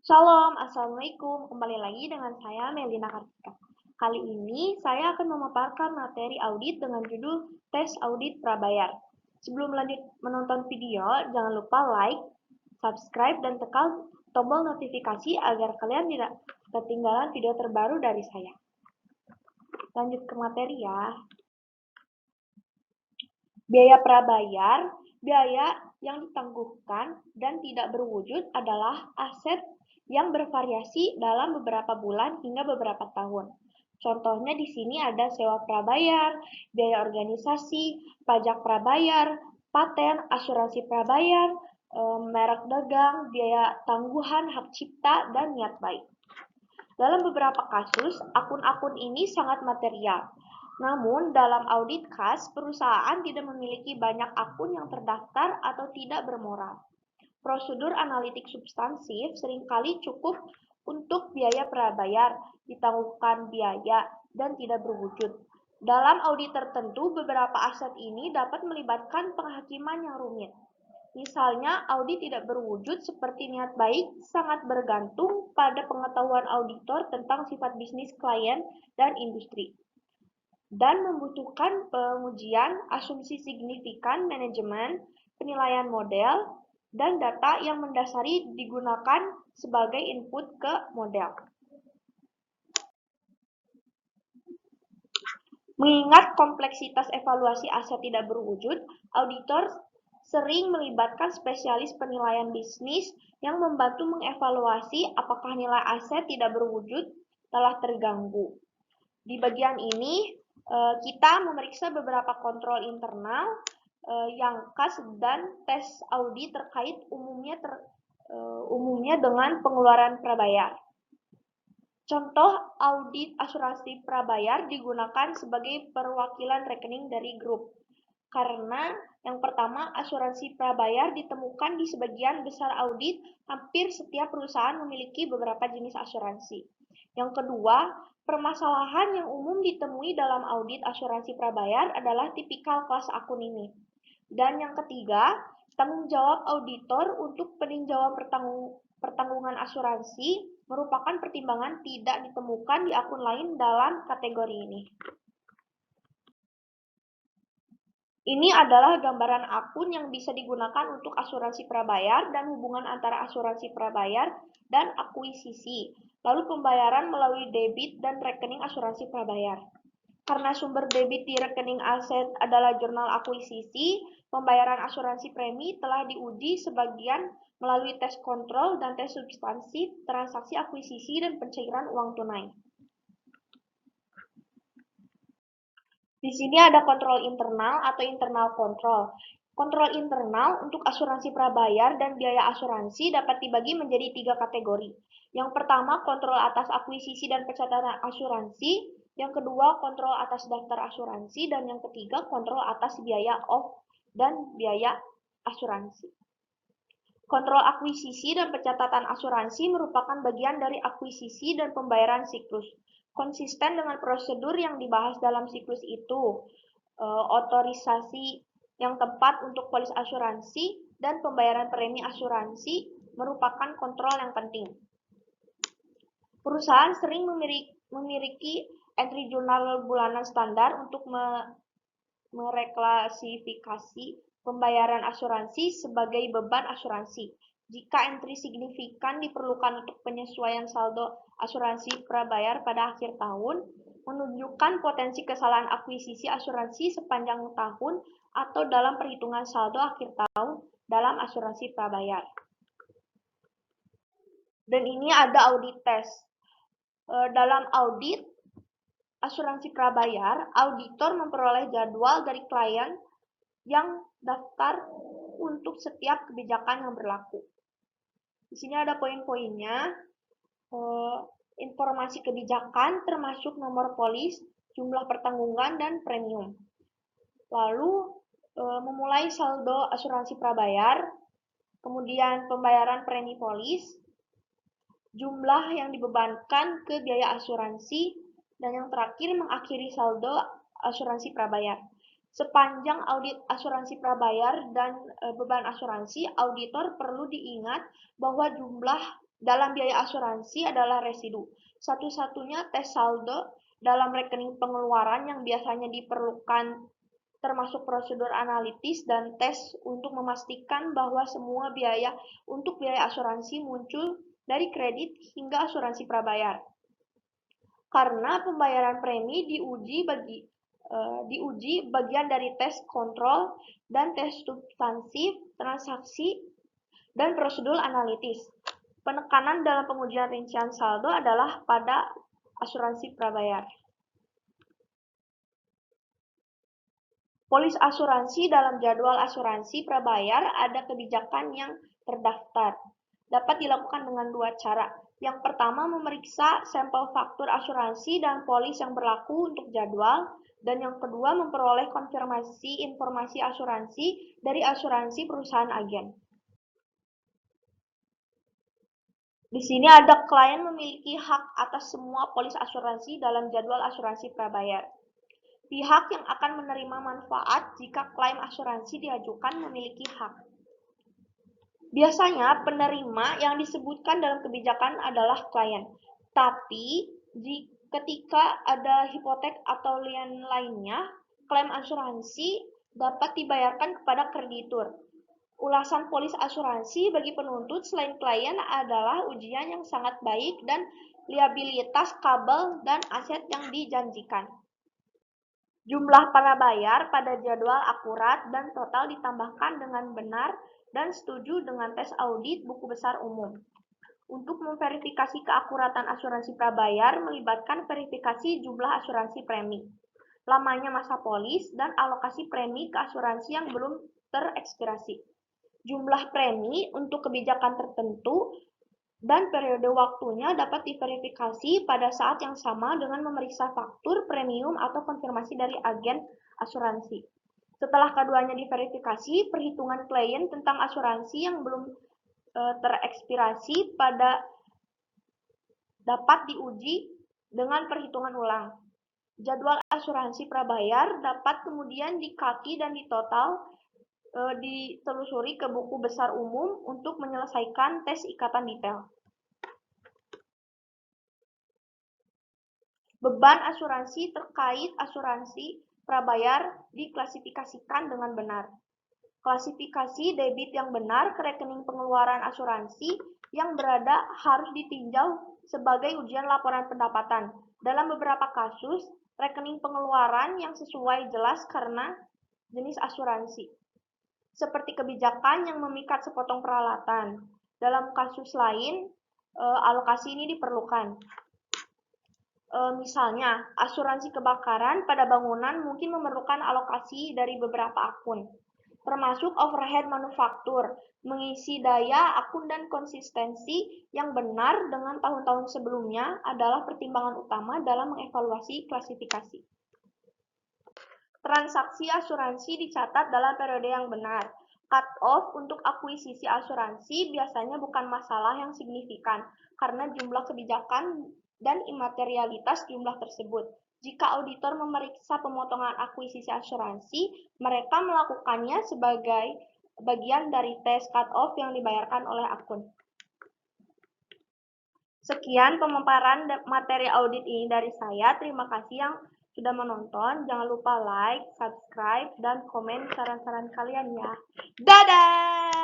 Shalom, Assalamualaikum. Kembali lagi dengan saya Melina Kartika. Kali ini saya akan memaparkan materi audit dengan judul Tes Audit Prabayar. Sebelum lanjut menonton video, jangan lupa like, subscribe, dan tekan tombol notifikasi agar kalian tidak ketinggalan video terbaru dari saya. Lanjut ke materi ya. Biaya prabayar, biaya yang ditangguhkan dan tidak berwujud adalah aset yang bervariasi dalam beberapa bulan hingga beberapa tahun. Contohnya di sini ada sewa prabayar, biaya organisasi, pajak prabayar, paten, asuransi prabayar, merek dagang, biaya tangguhan hak cipta, dan niat baik. Dalam beberapa kasus, akun-akun ini sangat material. Namun, dalam audit khas, perusahaan tidak memiliki banyak akun yang terdaftar atau tidak bermoral. Prosedur analitik substansif seringkali cukup untuk biaya prabayar, ditangguhkan biaya, dan tidak berwujud. Dalam audit tertentu, beberapa aset ini dapat melibatkan penghakiman yang rumit. Misalnya, audit tidak berwujud seperti niat baik sangat bergantung pada pengetahuan auditor tentang sifat bisnis klien dan industri, dan membutuhkan pengujian asumsi signifikan manajemen, penilaian model, dan data yang mendasari digunakan sebagai input ke model. Mengingat kompleksitas evaluasi aset tidak berwujud, auditor sering melibatkan spesialis penilaian bisnis yang membantu mengevaluasi apakah nilai aset tidak berwujud telah terganggu. Di bagian ini, kita memeriksa beberapa kontrol internal yang khas dan tes audit terkait umumnya dengan pengeluaran prabayar. Contoh audit asuransi prabayar digunakan sebagai perwakilan rekening dari grup. Karena yang pertama, asuransi prabayar ditemukan di sebagian besar audit, hampir setiap perusahaan memiliki beberapa jenis asuransi. Yang kedua, permasalahan yang umum ditemui dalam audit asuransi prabayar adalah tipikal kelas akun ini. Dan yang ketiga, tanggung jawab auditor untuk peninjauan pertanggungan asuransi merupakan pertimbangan tidak ditemukan di akun lain dalam kategori ini. Ini adalah gambaran akun yang bisa digunakan untuk asuransi prabayar dan hubungan antara asuransi prabayar dan akuisisi, lalu pembayaran melalui debit dan rekening asuransi prabayar. Karena sumber debit di rekening aset adalah jurnal akuisisi, pembayaran asuransi premi telah diuji sebagian melalui tes kontrol dan tes substansi, transaksi akuisisi, dan pencairan uang tunai. Di sini ada kontrol internal atau internal kontrol. Kontrol internal untuk asuransi prabayar dan biaya asuransi dapat dibagi menjadi 3 kategori. Yang pertama, kontrol atas akuisisi dan pencatatan asuransi. Yang kedua, kontrol atas daftar asuransi. Dan yang ketiga, kontrol atas biaya off dan biaya asuransi. Kontrol akuisisi dan pencatatan asuransi merupakan bagian dari akuisisi dan pembayaran siklus. Konsisten dengan prosedur yang dibahas dalam siklus itu, otorisasi yang tepat untuk polis asuransi dan pembayaran premi asuransi merupakan kontrol yang penting. Perusahaan sering memiliki entry jurnal bulanan standar untuk mereklasifikasi pembayaran asuransi sebagai beban asuransi. Jika entry signifikan diperlukan untuk penyesuaian saldo asuransi prabayar pada akhir tahun, menunjukkan potensi kesalahan akuisisi asuransi sepanjang tahun atau dalam perhitungan saldo akhir tahun dalam asuransi prabayar. Dan ini ada audit tes. Dalam audit asuransi prabayar, auditor memperoleh jadwal dari klien yang daftar untuk setiap kebijakan yang berlaku. Di sini ada poin-poinnya, informasi kebijakan termasuk nomor polis, jumlah pertanggungan, dan premium. Lalu memulai saldo asuransi prabayar, kemudian pembayaran premi polis, jumlah yang dibebankan ke biaya asuransi, dan yang terakhir mengakhiri saldo asuransi prabayar. Sepanjang audit asuransi prabayar dan beban asuransi, auditor perlu diingat bahwa jumlah dalam biaya asuransi adalah residu. Satu-satunya tes saldo dalam rekening pengeluaran yang biasanya diperlukan termasuk prosedur analitis dan tes untuk memastikan bahwa semua biaya untuk biaya asuransi muncul dari kredit hingga asuransi prabayar. Karena pembayaran premi diuji bagian dari tes kontrol dan tes substansi, transaksi, dan prosedur analitis. Penekanan dalam pengujian rincian saldo adalah pada asuransi prabayar. Polis asuransi dalam jadwal asuransi prabayar ada kebijakan yang terdaftar. Dapat dilakukan dengan dua cara. Yang pertama, memeriksa sampel faktur asuransi dan polis yang berlaku untuk jadwal. Dan yang kedua, memperoleh konfirmasi informasi asuransi dari asuransi perusahaan agen. Di sini ada klien memiliki hak atas semua polis asuransi dalam jadwal asuransi prabayar. Pihak yang akan menerima manfaat jika klaim asuransi diajukan memiliki hak. Biasanya penerima yang disebutkan dalam kebijakan adalah klien. Tapi ketika ada hipotek atau lien lainnya, klaim asuransi dapat dibayarkan kepada kreditur. Ulasan polis asuransi bagi penuntut selain klien adalah ujian yang sangat baik dan liabilitas kabel dan aset yang dijanjikan. Jumlah prabayar pada jadwal akurat dan total ditambahkan dengan benar dan setuju dengan tes audit buku besar umum. Untuk memverifikasi keakuratan asuransi prabayar melibatkan verifikasi jumlah asuransi premi, lamanya masa polis, dan alokasi premi ke asuransi yang belum terekspirasi. Jumlah premi untuk kebijakan tertentu dan periode waktunya dapat diverifikasi pada saat yang sama dengan memeriksa faktur, premium, atau konfirmasi dari agen asuransi. Setelah keduanya diverifikasi, perhitungan klien tentang asuransi yang belum terekspirasi dapat diuji dengan perhitungan ulang. Jadwal asuransi prabayar dapat kemudian dikaki dan ditelusuri ke buku besar umum untuk menyelesaikan tes ikatan detail. Beban asuransi terkait asuransi prabayar diklasifikasikan dengan benar. Klasifikasi debit yang benar ke rekening pengeluaran asuransi yang berada harus ditinjau sebagai ujian laporan pendapatan. Dalam beberapa kasus, rekening pengeluaran yang sesuai jelas karena jenis asuransi, seperti kebijakan yang memikat sepotong peralatan. Dalam kasus lain, alokasi ini diperlukan. Misalnya, asuransi kebakaran pada bangunan mungkin memerlukan alokasi dari beberapa akun, termasuk overhead manufaktur, mengisi daya, akun, dan konsistensi yang benar dengan tahun-tahun sebelumnya adalah pertimbangan utama dalam mengevaluasi klasifikasi. Transaksi asuransi dicatat dalam periode yang benar. Cut-off untuk akuisisi asuransi biasanya bukan masalah yang signifikan karena jumlah kebijakan dan imaterialitas jumlah tersebut. Jika auditor memeriksa pemotongan akuisisi asuransi, mereka melakukannya sebagai bagian dari tes cut-off yang dibayarkan oleh akun. Sekian pemaparan materi audit ini dari saya. Terima kasih yang sudah menonton. Jangan lupa like, subscribe, dan komen saran-saran kalian ya. Dadah!